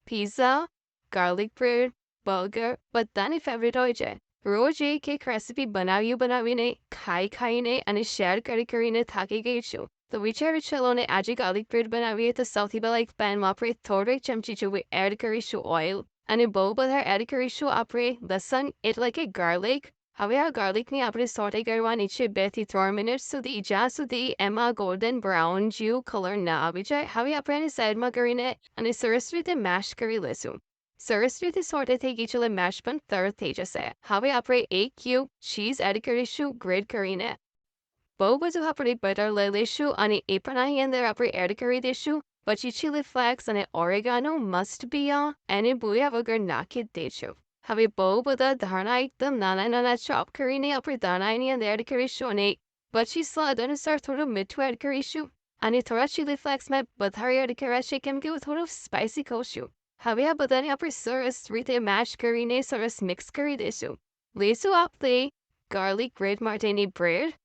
Pizza, garlic bread, burger બધાની favourite હોય છે. રોજ એક એક રેસીપી બનાવીને ખાઈને અને શેર કરીને થાકી ગઈ છું. તો વિચાર્યું ચલો ને આજે ગાર્લિક બ્રેડ બનાવીએ તો સૌથી પહેલાં એક પેનમાં આપણે થોડીક ચમચી જેવું એડ કરીશું ઓઇલ અને બહુ બધા એડ કરીશું આપણે લસણ એટલે કે ગાર્લિક. હવે આ ગાર્લિકની આપણે સોટે કરવાની છે 2 થી 3 મિનિટ સુધી જ્યાં સુધી એમાં ગોલ્ડન બ્રાઉન જેવું કલર ના આવી જાય. હવે આપણે એને સાઈડમાં કરીને અને સરસ રીતે મેશ કરી લઈશું. સરસ રીતે સોટે થઈ ગઈ એટલે મેશ પણ તરત થઈ જશે. હવે આપણે 1 ક્યુબ ચીઝ એડ કરીશું ગ્રેટ કરીને. બહુ બધું આપણે બટર લઈ લઈશું અને એ પણ અહીં અંદર આપણે એડ કરી દઈશું. પછી ચીલી ફ્લેક્સ અને ઓરેગાનો મસ્ટ બી એને બોયા વગર નાખી દેજો. હવે બહુ બધા ધાણા એકદમ નાના ચોપ કરીને આપણે ધાણા એની અંદર એડ કરીશું અને પછી સ્વાદ અનુસાર થોડું મીઠું એડ કરીશું અને થોડા ચીલી ફ્લેક્સ મેં વધારે એડ કર્યા છે કેમ કે હું થોડું સ્પાઇસી ખાઉં છું. હવે આ બધાને આપણે સરસ રીતે મેશ કરીને સરસ મિક્સ કરી દઈશું. લઈશું આપણે ગાર્લિક બ્રેડ માટેની બ્રેડ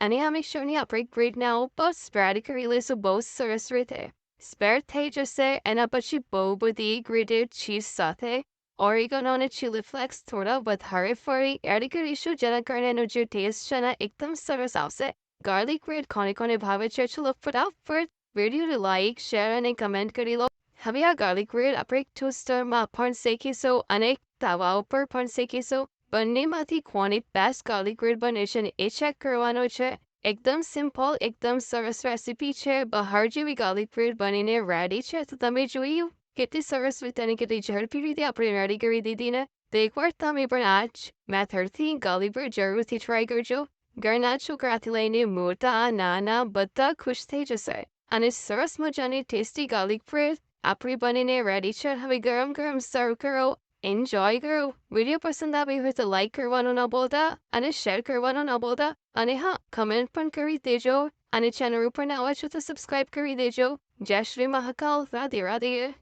અને આ મિક્સચરની આપણે બ્રેડના ઉપર સ્પ્રેડ કરી લઈશું બહુ સરસ રીતે. સ્પ્રેડ થઈ જશે એના પછી બહુ બધી ગ્રેટેડ ચીઝ સાથે ઓરેગાનો અને ચીલી ફ્લેક્સ થોડા વધારે ફરી એડ કરીશું જેના કારણે એનો જે ટેસ્ટ છે ને એકદમ સરસ આવશે. ગાર્લિક બ્રેડ કોને ભાવે છે ચલો ફટાફટ વિડીયોને લાઈક શેર અને કમેન્ટ કરી લો. હવે આ ગાર્લિક બ્રેડ આપણે ટોસ્ટરમાં પણ શેકીશું અને તવા ઉપર પણ શેકીશું. બંનેમાંથી કોની બેસ્ટ ગાર્લિક બ્રેડ બને છે ને એ ચેક કરવાનો છે. એકદમ સિમ્પલ એકદમ સરસ રેસીપી છે. બહાર જેવી ગાર્લિક બ્રેડ બનીને રેડી છે તો તમે જોયું કેટલી સરસ રીતે અને કેટલી ઝડપી રીતે આપણે રેડી કરી દીધી ને. તો એકવાર તમે પણ આ જ મેથડથી ગાર્લિક બ્રેડ જરૂરથી ટ્રાય કરજો. ઘરના છોકરાથી લઈને મોટા નાના બધા ખુશ થઈ જશે અને સરસ મજાની ટેસ્ટી ગાર્લિક બ્રેડ આપણી બનીને રેડી છે. હવે ગરમ ગરમ સર્વ કરો. એન્જોય કરો. વિડીયો પસંદ આવી હોય તો લાઈક કરવાનું ન ભૂલતા અને શેર કરવાનું ન ભૂલતા અને હા કમેન્ટ પણ કરી દેજો અને ચેનલ ઉપર નવા છો તો સબસ્ક્રાઇબ કરી દેજો. જય શ્રી મહાકાલ. રાધે રાધે.